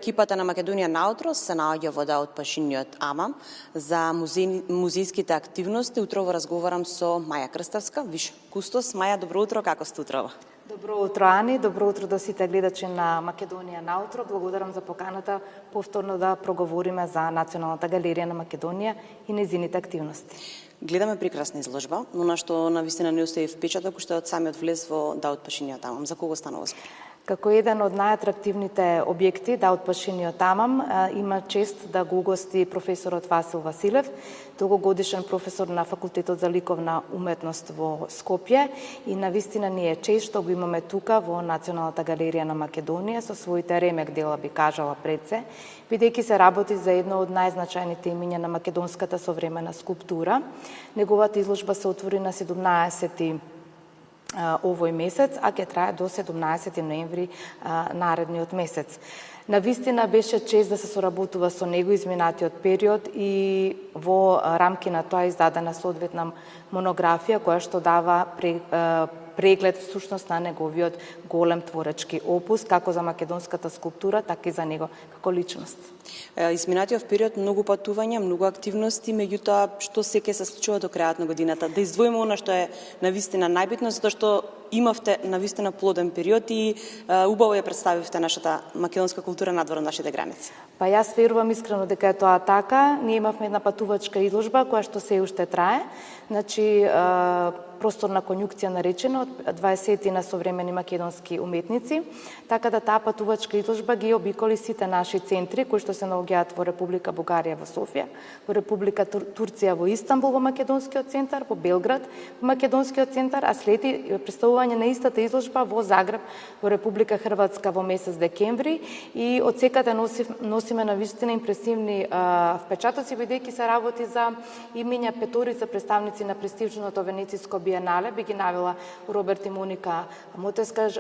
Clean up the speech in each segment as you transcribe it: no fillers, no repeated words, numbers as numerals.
Екипата на Македонија наутро се наоѓа во Даут Пашиниот Амам за музејските активности. Утрово разговарам со Маја Крставска, виш кустос. Маја, добро утро, како сте утрово? Добро утро, Ани. Добро утро до сите гледачи на Македонија наутро. Благодарам за поканата повторно да проговориме за Националната галерија на Македонија и нејзините активности. Гледаме прекрасна изложба, но на што навистина не остави впечаток уште од самиот влез во Даут Пашиниот Амам. За кого станува збор? Како еден од најатрактивните објекти, Даут Пашиниот Амам има чест да го угости професорот Васил Василев, долгогодишен професор на Факултетот за ликовна уметност во Скопје, и навистина ни е чест што го имаме тука во Националната галерија на Македонија со своите ремек дела, би кажала пред се, бидејќи се работи за едно од најзначајните имиња на македонската современа скулптура. Неговата изложба се отвори на 17 овој месец, а ќе трае до 17 ноември наредниот месец. Навистина беше чест да се соработува со него изминатиот период и во рамки на тоа издадена соодветна монографија која што дава преглед всушност на неговиот голем творечки опус, како за македонската скулптура, така и за него како личност. Изминатиот период многу патувања, многу активности, меѓутоа што се ќе се случува до крајот на годината? Да издвоиме она што е навистина најбитно, затоа што имавте навистина плоден период и убаво ја представивте нашата македонска култура надвор од нашите граници. Па јас верувам искрено дека е тоа така. Ние имавме една патувачка изложба која што се уште трае. Значи, просторна конјукција наречена од 20 на современи македонски уметници, така да таа патувачка изложба ги обиколи сите наши центри кои што се наоѓаат во Република Бугарија во Софија, во Република Турција во Истанбул во Македонскиот центар, во Белград во Македонскиот центар, а следи представување на истата изложба во Загреб во Република Хрватска во месец декември, и од секаде носиме навистина импресивни впечатоци, бидејќи се работи за имиња петорица представници на престижното Венециско биенале, би ги навела Роберт и Моника Мотеска,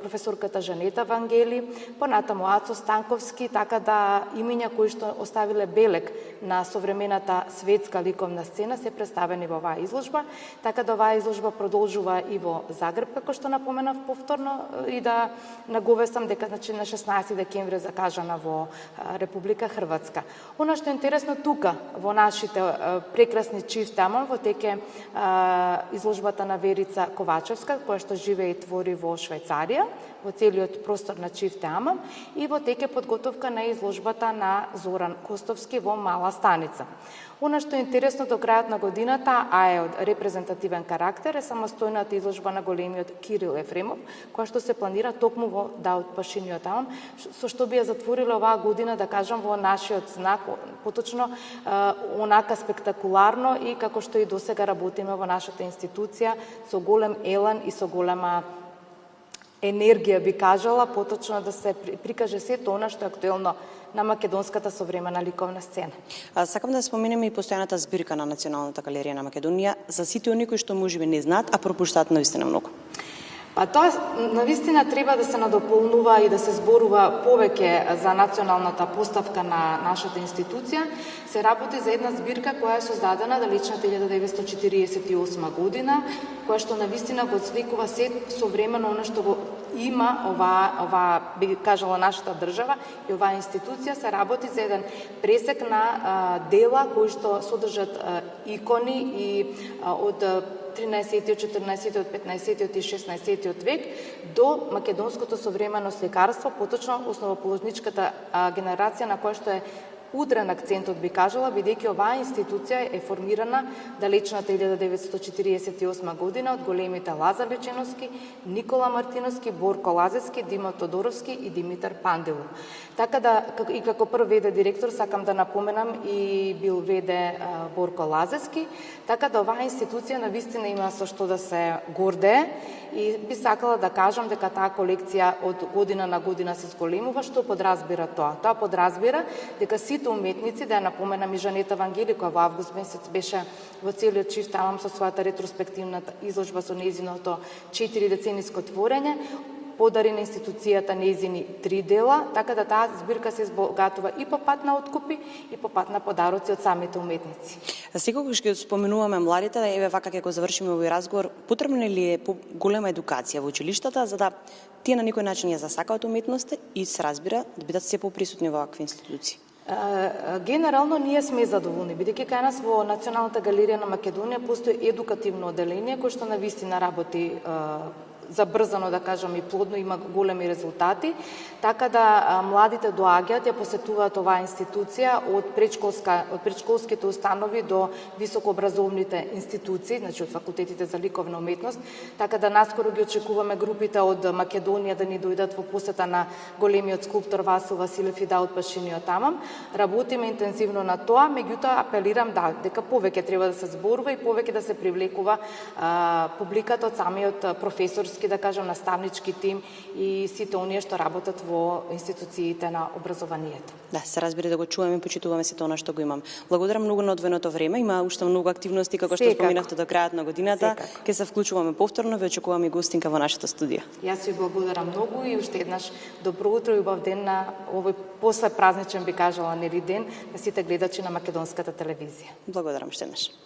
професорката Жанета Вангели, понатаму Ацо Станковски, така да имиња кои што оставиле белег на современата светска ликовна сцена се представени во оваа изложба, така да оваа изложба продолжува и во Загреб, како што напоменав повторно, и да наговесам дека значи на 16 декември закажана во Република Хрватска. Она што е интересно тука во нашите прекрасни Чифт Амам во теке изложбата на Верица Ковачевска, која што живее и твори во Швајцарија, во целиот простор на Чифт Амам, и во теке подготовка на изложбата на Зоран Костовски во Мала Станица. Она што е интересно до крајот на годината, а е од репрезентативен карактер, е самостојната изложба на големиот Кирил Ефремов, која што се планира токму во Даут Пашиниот Амам, со што би ја затворила оваа година, да кажам, во нашиот знак, поточно онака спектакуларно, и како што и досега работиме во нашата институција со голем елан и со голема енергија, би кажала, поточно да се прикаже сето она што е актуелно на македонската современа ликовна сцена. Сакам да споменеме и постојаната збирка на Националната галерија на Македонија за сите оние кои што можеби не знаат, а пропуштаат навистина многу. Па тоа навистина треба да се надополнува и да се зборува повеќе за националната поставка на нашата институција. Се работи за една збирка која е создадена далечната 1948 година, која што навистина го сликува се современо она што го има ова би кажала нашата држава и оваа институција. Се работи за еден пресек на дела кои што содржат икони и од 13-тиот, 14-тиот, 15-тиот и 16-тиот век до македонското современо сликарство, поточно основоположничката генерација на која што е удрен акцентот, би кажала, бидејќи оваа институција е формирана далечната 1948 година од големите Лазар Леченовски, Никола Мартиновски, Борко Лазевски, Димо Тодоровски и Димитар Пандилов. Така да, и како прв ВД директор, сакам да напоменам и бил ВД Борко Лазевски, така да оваа институција навистина има со што да се гордее, и би сакала да кажам дека таа колекција од година на година се зголемува. Што подразбира тоа? Тоа подразбира дека сите уметници, да ја напоменам и Жанета Вангели, која во август месец беше во целиот Чифт Амам со својата ретроспективна изложба со нејзиното 4-децениско творење, подари на институцијата нејзини 3 дела, така да таа збирка се збогатува и по пат на откупи и по пат на подароци од самите уметници. Секогаш ќе споменуваме младите, еве вака ќе го завршиме овој разговор, потребна ли е голема едукација во училиштата за да тие на некој начин ја засакаат уметноста и се разбира да бидат се поприсутни во вакви институции? Генерално ние сме задоволни, бидејќи кај нас во Националната галерија на Македонија постои едукативно оделение кој што навистина работи забрзано, да кажам, и плодно, има големи резултати, така да младите доаѓаат, ја посетуваат оваа институција од предшколските установи до високообразовните институции, значи од факултетите за ликовна уметност, така да наскоро ги очекуваме групите од Македонија да ни дојдат во посета на големиот скулптор Васил Василев и Даут Пашиниот тамам. Работиме интензивно на тоа, меѓутоа апелирам дека повеќе треба да се зборува и повеќе да се привлекува публиката од самиот професорски, да кажам, наставнички тим и сите оние што работат во институциите на образованието. Да, се разбира да го чуваме и почитуваме сето она што го имам. Благодарам многу на одвоеното време. Има уште многу активности како што споминавте до крајот на годината. Ќе се вклучуваме повторно, ве очекуваме и гостинка во нашето студио. Јас ви благодарам многу и уште еднаш добро утро и убав ден на овој после празничен би кажала нели ден на сите гледачи на македонската телевизија. Благодарам уште еднаш.